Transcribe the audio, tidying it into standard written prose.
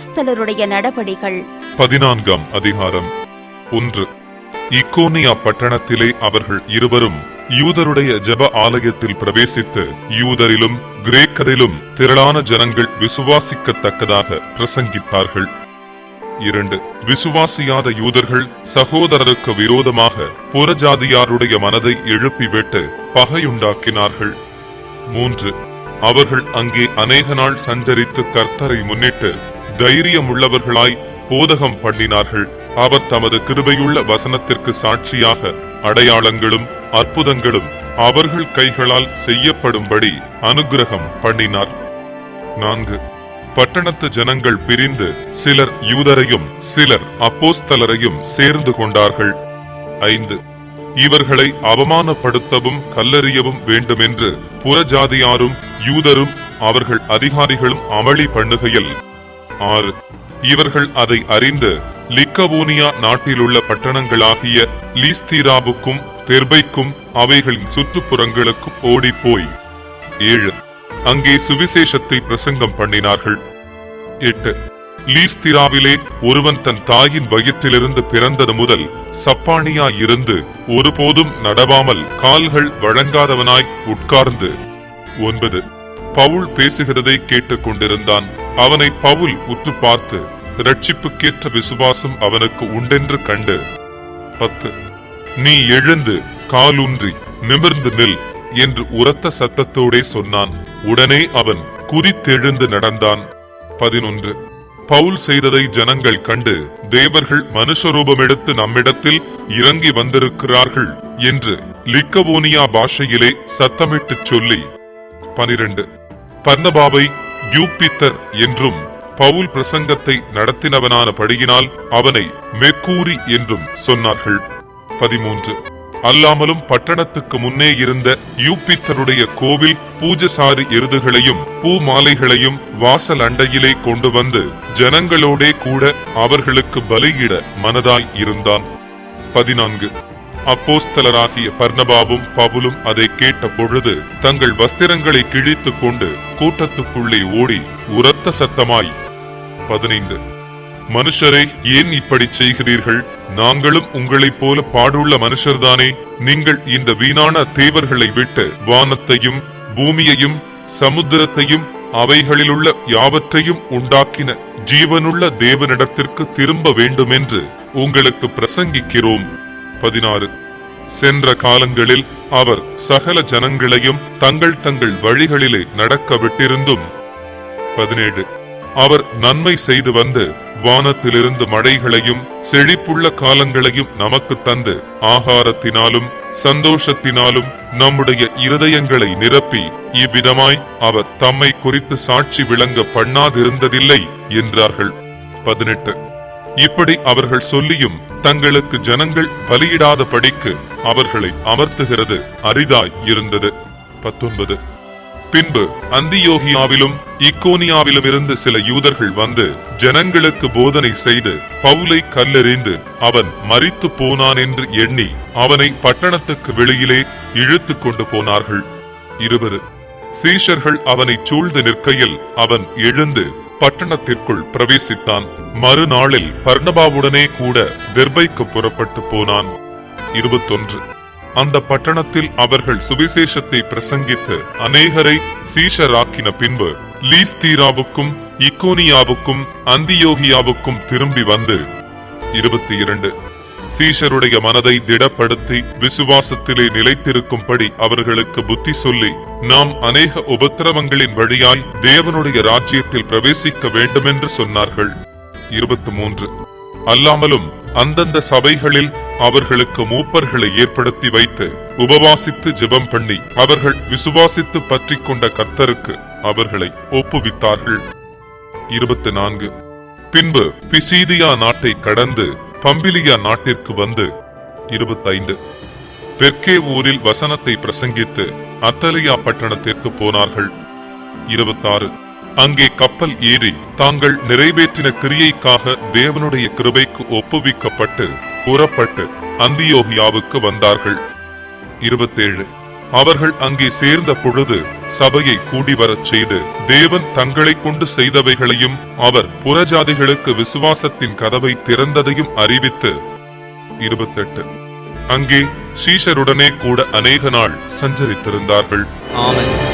அப்போஸ்தலருடைய நடபடிகள் 14ஆம் அதிகாரம். 1. இக்கோனியா பட்டணத்திலே அவர்கள் இருவரும் யூதருடைய ஜெப ஆலயத்தில் பிரவேசித்து யூதரிலும் கிரேக்கரிலும் திரளான ஜனங்கள் விசுவாசிக்கத்தக்கதாக பிரசங்கித்தார்கள். 2. விசுவாசியாத யூதர்கள் சகோதரருக்கு விரோதமாக புறஜாதியாருடைய மனதை எழுப்பிவிட்டு பகையுண்டாக்கினார்கள். 3. அவர்கள் அங்கே அநேக நாள் சஞ்சரித்து கர்த்தரை முன்னிட்டு தைரியமுள்ளவர்களாய் போதகம் பண்ணினார்கள். அவர் தமது கிருபையுள்ள வசனத்திற்கு சாட்சியாக அடையாளங்களும் அற்புதங்களும் அவர்கள் கைகளால் செய்யப்படும்படி அனுக்கிரகம் பண்ணினார். 4. பட்டணத்து ஜனங்கள் பிரிந்து சிலர் யூதரையும் சிலர் அப்போஸ்தலரையும் சேர்ந்து கொண்டார்கள். 5. இவர்களை அவமானப்படுத்தவும் கல்லறியவும் வேண்டுமென்று புறஜாதியாரும் யூதரும் அவர்கள் அதிகாரிகளும் அமளி பண்ணுகையில் 6. இவர்கள் அதை அறிந்து லிக்கவோனியா நாட்டிலுள்ள பட்டணங்களாகிய லீஸ்தீராவுக்கும் தெர்பைக்கும் அவைகளின் சுற்றுப்புறங்களுக்கும் ஓடிப்போய் 7. அங்கே சுவிசேஷத்தை பிரசங்கம் பண்ணினார்கள். 8. லீஸ்திராவிலே ஒருவன் தன் தாயின் வயிற்றிலிருந்து பிறந்தது முதல் சப்பானியா இருந்து ஒருபோதும் நடவாமல் கால்கள் வழங்காதவனாய் உட்கார்ந்து 9. பவுல் பேசுகிறதை கேட்டுக் கொண்டிருந்தான். அவனை பவுல் உற்று பார்த்து இரட்சிப்புக்கேற்ற விசுவாசம் அவனுக்கு உண்டென்று கண்டு 10. நீ எழுந்து காலூன்றி நிமிர்ந்து நில் என்று உரத்த சத்தத்தோடே சொன்னான். உடனே அவன் குதித்தெழுந்து நடந்தான். 11. பவுல் செய்ததை ஜனங்கள் கண்டு தேவர்கள் மனுஷரூபம் எடுத்து நம்மிடத்தில் இறங்கி வந்திருக்கிறார்கள் என்று லிக்கவோனியா பாஷையிலே சத்தமிட்டு சொல்லி 12. பர்னபாவை யூப்பித்தர் என்றும் பவுல் பிரசங்கத்தை நடத்தினவனான படியினால் அவனை மெர்க்கூரி என்றும் சொன்னார்கள். 13. அல்லாமலும் பட்டணத்துக்கு முன்னே இருந்த யூப்பித்தருடைய கோவில் பூஜசாரி எருதுகளையும் பூ மாலைகளையும் வாசல் அண்டையிலே கொண்டு வந்து ஜனங்களோடே கூட அவர்களுக்கு பலியிட மனதாய் இருந்தான். 14. அப்போஸ்தலராகிய பர்னபாவும் பவுலும் அதை கேட்ட பொழுது தங்கள் வஸ்திரங்களை கிழித்துக் கொண்டு கூட்டத்துக்குள்ளே ஓடி உரத்த சத்தமாய் 15. மனுஷரே, ஏன் இப்படி செய்கிறீர்கள்? நாங்களும் உங்களைப் போல பாடுள்ள மனுஷர்தானே. நீங்கள் இந்த வீணான தேவர்களை விட்டு வானத்தையும் பூமியையும் சமுத்திரத்தையும் அவைகளிலுள்ள யாவற்றையும் உண்டாக்கின ஜீவனுள்ள தேவனிடத்திற்கு திரும்ப வேண்டுமென்று உங்களுக்கு பிரசங்கிக்கிறோம். 16. சென்ற காலங்களில் அவர் சகல ஜனங்களையும் தங்கள் தங்கள் வழிகளிலே நடக்க விட்டிருந்தும் 17. அவர் நன்மை செய்து வந்து வானத்திலிருந்து மழைகளையும் செழிப்புள்ள காலங்களையும் நமக்கு தந்து ஆகாரத்தினாலும் சந்தோஷத்தினாலும் நம்முடைய இருதயங்களை நிரப்பி இவ்விதமாய் அவர் தம்மை குறித்து சாட்சி விளங்க பண்ணாதிருந்ததில்லை என்றார்கள். 18. இப்படி அவர்கள் சொல்லியும் தங்களுக்கு ஜனங்கள் பலியிடாத படிக்கு அவர்களை அமர்த்துகிறது அரிதாய் இருந்தது. 19. பின்பு அந்தியோகியாவிலும் இக்கோனியாவிலும் இருந்து சில யூதர்கள் வந்து ஜனங்களுக்கு போதனை செய்து பவுலை கல்லெறிந்து அவன் மரித்து போனான் என்று எண்ணி அவனை பட்டணத்துக்கு வெளியிலே இழுத்து கொண்டு போனார்கள். 20. சீஷர்கள் அவனை சூழ்ந்து நிற்கையில் அவன் எழுந்து பட்டணத்திற்குள் பிரவேசித்தான். மறுநாளில் பர்னபாவுடனே கூட தெர்பைக்கு புறப்பட்டு போனான். 21. அந்த பட்டணத்தில் அவர்கள் சுவிசேஷத்தை பிரசங்கித்து அநேகரை சீஷராக்கின பின்பு லீஸ்தீராவுக்கும் இக்கோனியாவுக்கும் அந்தியோகியாவுக்கும் திரும்பி வந்து 22. சீஷருடைய மனதை திடப்படுத்தி விசுவாசத்திலே நிலைத்திருக்கும்படி அவர்களுக்கு புத்தி சொல்லி நாம் அநேக உபத்திரவங்களின் வழியாய் தேவனுடைய ராஜ்யத்தில் பிரவேசிக்க வேண்டுமென்று சொன்னார்கள். 23. அல்லாமலும் அந்தந்த சபைகளில் அவர்களுக்கு மூப்பர்களை ஏற்படுத்தி வைத்து உபவாசித்து ஜெபம் பண்ணி அவர்கள் விசுவாசித்து பற்றி கொண்ட கர்த்தருக்கு அவர்களை ஒப்புவித்தார்கள். 24. பின்பு பிசீதியா நாட்டை கடந்து பம்பிலியா நாட்டிற்கு வந்து 25. பெர்கே ஊரில் வசனத்தை பிரசங்கித்து அத்தலியா பட்டணத்திற்கு போனார்கள். 26. அங்கே கப்பல் ஏறி தாங்கள் நிறைவேற்றின கிரியைக்காக தேவனுடைய கிருபைக்கு ஒப்புவிக்கப்பட்டு புறப்பட்டு அந்தியோகியாவுக்கு வந்தார்கள். 27. அவர்கள் அங்கே சேர்ந்த பொழுது சபையை கூடி வரச் செய்து தேவன் தங்களை கொண்டு செய்தவைகளையும் அவர் புறஜாதிகளுக்கு விசுவாசத்தின் கதவை திறந்ததையும் அறிவித்து 28 அங்கே சீஷருடனே கூட அநேக நாள் சஞ்சரித்திருந்தார்கள். ஆமென்.